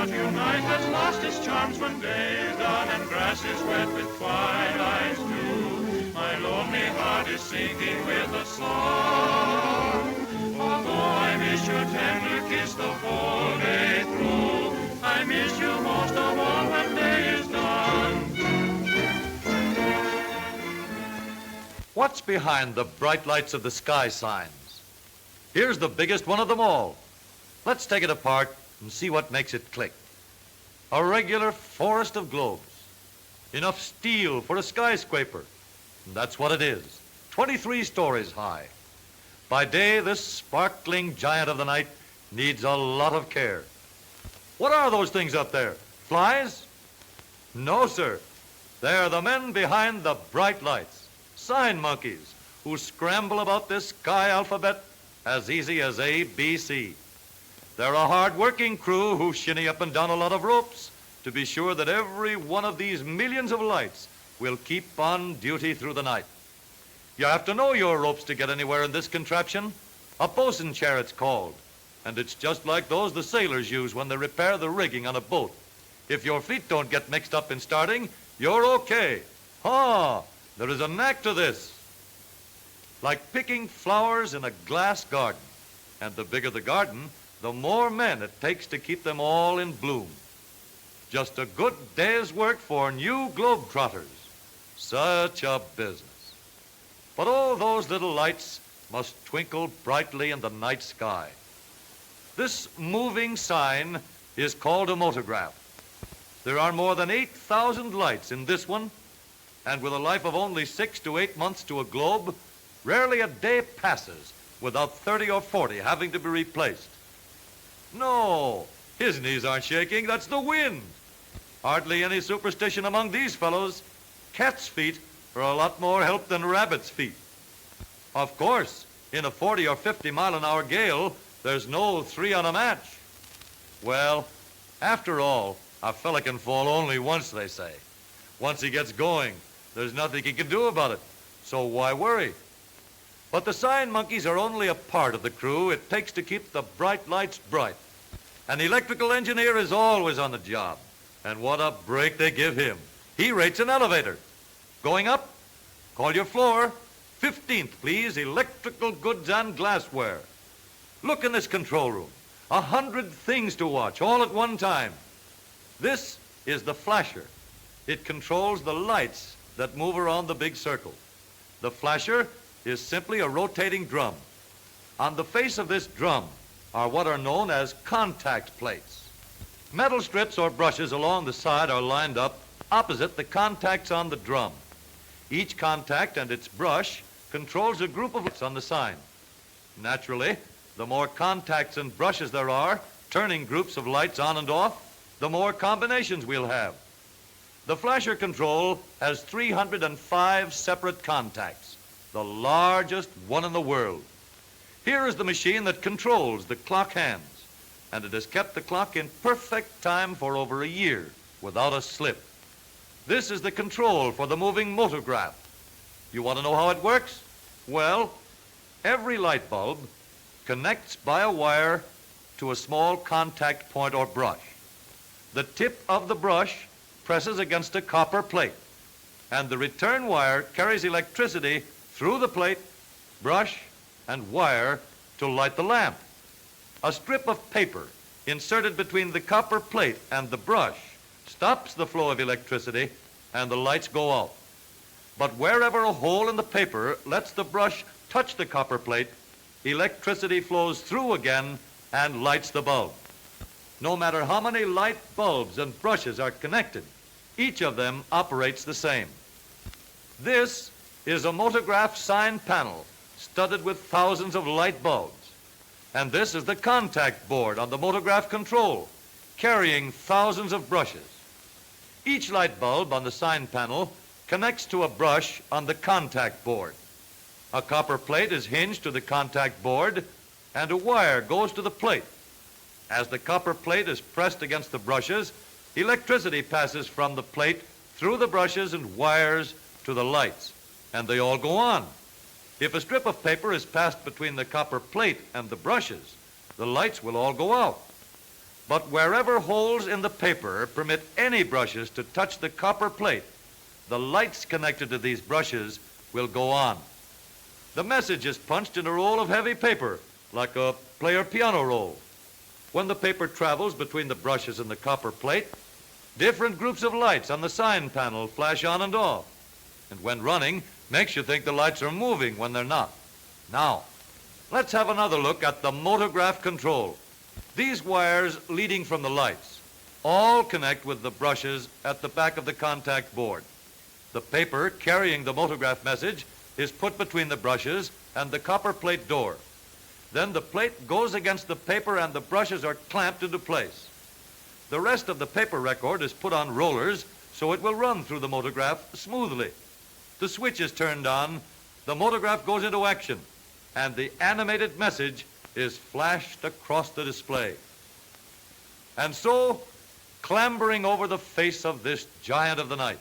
night has lost its charms when day is done and grass is wet with twilight's dew. My lonely heart is sinking with a song. Although I miss your tender kiss the whole day through, I miss you most of all when day is done. What's behind the bright lights of the sky signs? Here's the biggest one of them all. Let's take it apart and see what makes it click. A regular forest of globes. Enough steel for a skyscraper. And that's what it is. 23 stories high. By day, this sparkling giant of the night needs a lot of care. What are those things up there? Flies? No, sir. They're the men behind the bright lights. Sign monkeys who scramble about this sky alphabet as easy as A, B, C. They're a hard-working crew who shinny up and down a lot of ropes to be sure that every one of these millions of lights will keep on duty through the night. You have to know your ropes to get anywhere in this contraption. A bosun chair it's called, and it's just like those the sailors use when they repair the rigging on a boat. If your feet don't get mixed up in starting, you're okay. There is a knack to this. Like picking flowers in a glass garden, and the bigger the garden, the more men it takes to keep them all in bloom. Just a good day's work for new globetrotters. Such a business. But all those little lights must twinkle brightly in the night sky. This moving sign is called a motograph. There are more than 8,000 lights in this one, and with a life of only 6 to 8 months to a globe, rarely a day passes without 30 or 40 having to be replaced. No, his knees aren't shaking, that's the wind. Hardly any superstition among these fellows. Cat's feet are a lot more help than rabbit's feet. Of course, in a 40 or 50 mile an hour gale, there's no 3 on a match. Well, after all, a fella can fall only once, they say. Once he gets going, there's nothing he can do about it, so why worry? But the sign monkeys are only a part of the crew it takes to keep the bright lights bright. An electrical engineer is always on the job, and what a break they give him. He rates an elevator. Going up, call your floor. 15th, please, electrical goods and glassware. Look in this control room. 100 things to watch all at one time. This is the flasher. It controls the lights that move around the big circle. The flasher is simply a rotating drum. On the face of this drum are what are known as contact plates. Metal strips or brushes along the side are lined up opposite the contacts on the drum. Each contact and its brush controls a group of lights on the sign. Naturally, the more contacts and brushes there are, turning groups of lights on and off, the more combinations we'll have. The flasher control has 305 separate contacts, the largest one in the world. Here is the machine that controls the clock hands, and it has kept the clock in perfect time for over a year without a slip. This is the control for the moving motograph. You want to know how it works? Well, every light bulb connects by a wire to a small contact point or brush. The tip of the brush presses against a copper plate, and the return wire carries electricity through the plate, brush, and wire to light the lamp. A strip of paper inserted between the copper plate and the brush stops the flow of electricity, and the lights go out. But wherever a hole in the paper lets the brush touch the copper plate, electricity flows through again and lights the bulb. No matter how many light bulbs and brushes are connected, each of them operates the same. This is a motograph sign panel studded with thousands of light bulbs. And this is the contact board on the motograph control, carrying thousands of brushes. Each light bulb on the sign panel connects to a brush on the contact board. A copper plate is hinged to the contact board, and a wire goes to the plate. As the copper plate is pressed against the brushes, electricity passes from the plate through the brushes and wires to the lights, and they all go on. If a strip of paper is passed between the copper plate and the brushes, the lights will all go out. But wherever holes in the paper permit any brushes to touch the copper plate, the lights connected to these brushes will go on. The message is punched in a roll of heavy paper, like a player piano roll. When the paper travels between the brushes and the copper plate, different groups of lights on the sign panel flash on and off. And when running, makes you think the lights are moving when they're not. Now, let's have another look at the motograph control. These wires leading from the lights all connect with the brushes at the back of the contact board. The paper carrying the motograph message is put between the brushes and the copper plate door. Then the plate goes against the paper and the brushes are clamped into place. The rest of the paper record is put on rollers so it will run through the motograph smoothly. The switch is turned on, the motograph goes into action, and the animated message is flashed across the display. And so, clambering over the face of this giant of the night,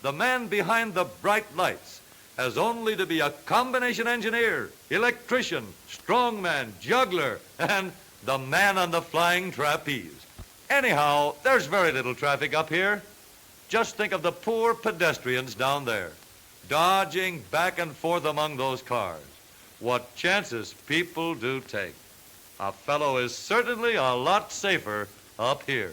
the man behind the bright lights has only to be a combination engineer, electrician, strongman, juggler, and the man on the flying trapeze. Anyhow, there's very little traffic up here. Just think of the poor pedestrians down there, dodging back and forth among those cars. What chances people do take. A fellow is certainly a lot safer up here.